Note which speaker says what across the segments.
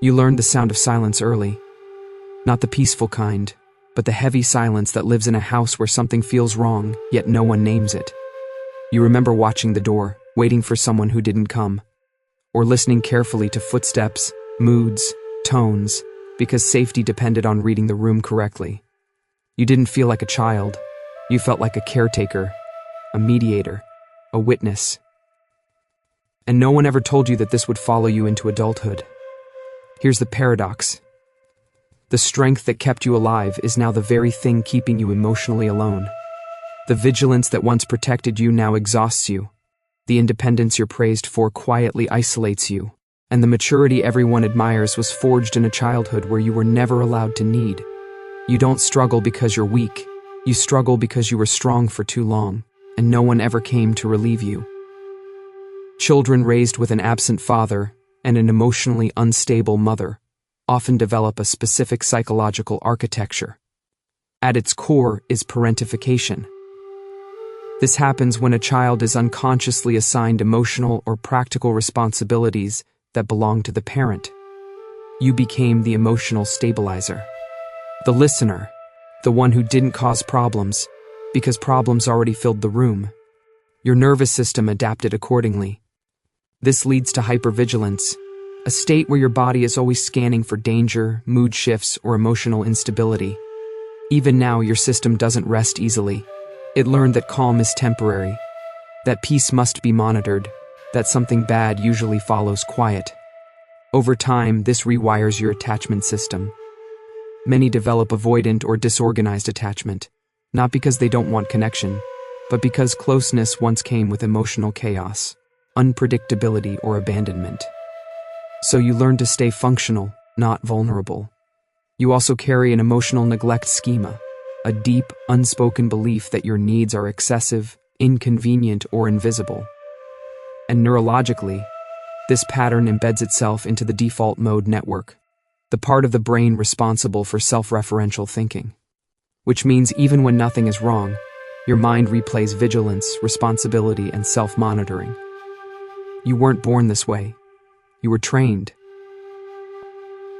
Speaker 1: You learned the sound of silence early. Not the peaceful kind, but the heavy silence that lives in a house where something feels wrong, yet no one names it. You remember watching the door, waiting for someone who didn't come, or listening carefully to footsteps, moods, tones, because safety depended on reading the room correctly. You didn't feel like a child. You felt like a caretaker, a mediator, a witness. And no one ever told you that this would follow you into adulthood. Here's the paradox. The strength that kept you alive is now the very thing keeping you emotionally alone. The vigilance that once protected you now exhausts you. The independence you're praised for quietly isolates you. And the maturity everyone admires was forged in a childhood where you were never allowed to need. You don't struggle because you're weak. You struggle because you were strong for too long, and no one ever came to relieve you. Children raised with an absent father and an emotionally unstable mother often develop a specific psychological architecture. At its core is parentification. This happens when a child is unconsciously assigned emotional or practical responsibilities that belong to the parent. You became the emotional stabilizer, the listener, the one who didn't cause problems because problems already filled the room. Your nervous system adapted accordingly. This leads to hypervigilance, a state where your body is always scanning for danger, mood shifts, or emotional instability. Even now, your system doesn't rest easily. It learned that calm is temporary, that peace must be monitored, that something bad usually follows quiet. Over time, this rewires your attachment system. Many develop avoidant or disorganized attachment, not because they don't want connection, but because closeness once came with emotional chaos, unpredictability, or abandonment. So you learn to stay functional, not vulnerable. You also carry an emotional neglect schema, a deep, unspoken belief that your needs are excessive, inconvenient, or invisible. And neurologically, this pattern embeds itself into the default mode network, the part of the brain responsible for self-referential thinking. Which means even when nothing is wrong, your mind replays vigilance, responsibility, and self-monitoring. You weren't born this way. You were trained.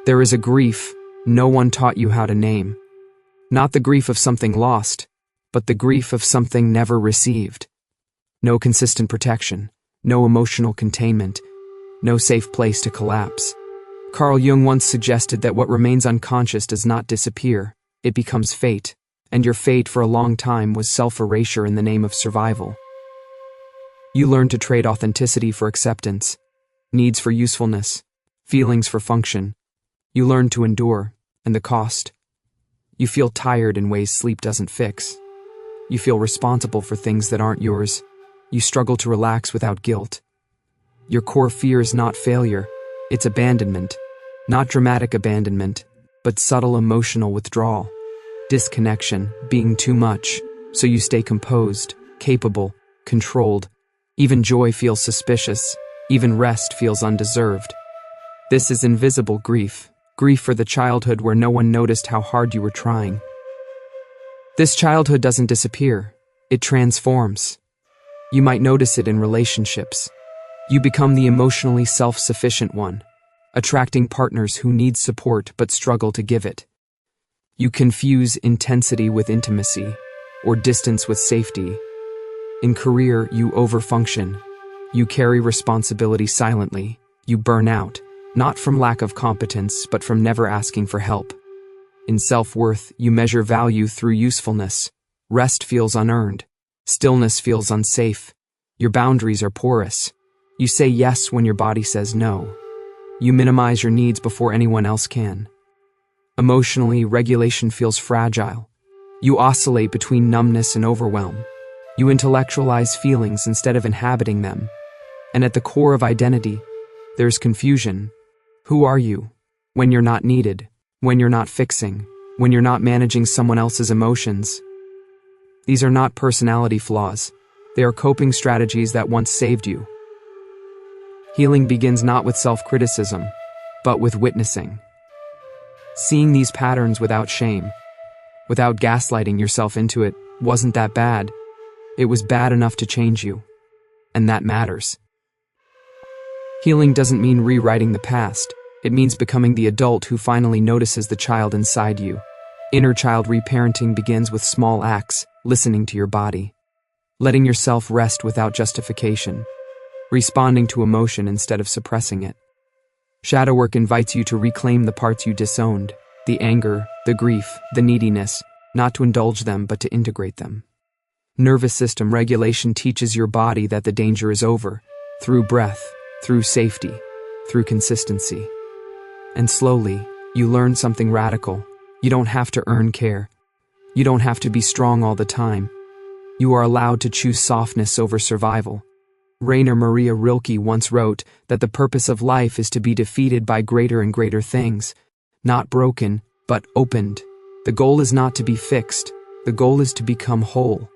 Speaker 1: There is a grief no one taught you how to name. Not the grief of something lost, but the grief of something never received. No consistent protection, no emotional containment, no safe place to collapse. Carl Jung once suggested that what remains unconscious does not disappear, it becomes fate, and your fate for a long time was self-erasure in the name of survival. You learn to trade authenticity for acceptance, needs for usefulness, feelings for function. You learn to endure, and the cost. You feel tired in ways sleep doesn't fix. You feel responsible for things that aren't yours. You struggle to relax without guilt. Your core fear is not failure, it's abandonment. Not dramatic abandonment, but subtle emotional withdrawal. Disconnection, being too much, so you stay composed, capable, controlled. Even joy feels suspicious, even rest feels undeserved. This is invisible grief, grief for the childhood where no one noticed how hard you were trying. This childhood doesn't disappear, it transforms. You might notice it in relationships. You become the emotionally self-sufficient one, attracting partners who need support but struggle to give it. You confuse intensity with intimacy, or distance with safety. In career, you overfunction. You carry responsibility silently. You burn out, not from lack of competence, but from never asking for help. In self-worth, you measure value through usefulness. Rest feels unearned. Stillness feels unsafe. Your boundaries are porous. You say yes when your body says no. You minimize your needs before anyone else can. Emotionally, regulation feels fragile. You oscillate between numbness and overwhelm. You intellectualize feelings instead of inhabiting them. And at the core of identity, there's confusion. Who are you? When you're not needed, when you're not fixing, when you're not managing someone else's emotions. These are not personality flaws. They are coping strategies that once saved you. Healing begins not with self-criticism, but with witnessing. Seeing these patterns without shame, without gaslighting yourself into it, wasn't that bad. It was bad enough to change you. And that matters. Healing doesn't mean rewriting the past. It means becoming the adult who finally notices the child inside you. Inner child reparenting begins with small acts, listening to your body, letting yourself rest without justification, responding to emotion instead of suppressing it. Shadow work invites you to reclaim the parts you disowned, the anger, the grief, the neediness, not to indulge them but to integrate them. Nervous system regulation teaches your body that the danger is over, through breath, through safety, through consistency. And slowly, you learn something radical. You don't have to earn care. You don't have to be strong all the time. You are allowed to choose softness over survival. Rainer Maria Rilke once wrote that the purpose of life is to be defeated by greater and greater things, not broken, but opened. The goal is not to be fixed. The goal is to become whole.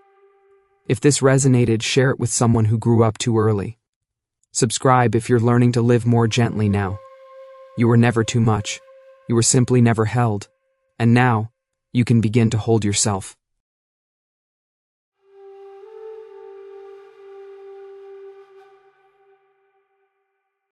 Speaker 1: If this resonated, share it with someone who grew up too early. Subscribe if you're learning to live more gently now. You were never too much. You were simply never held. And now, you can begin to hold yourself.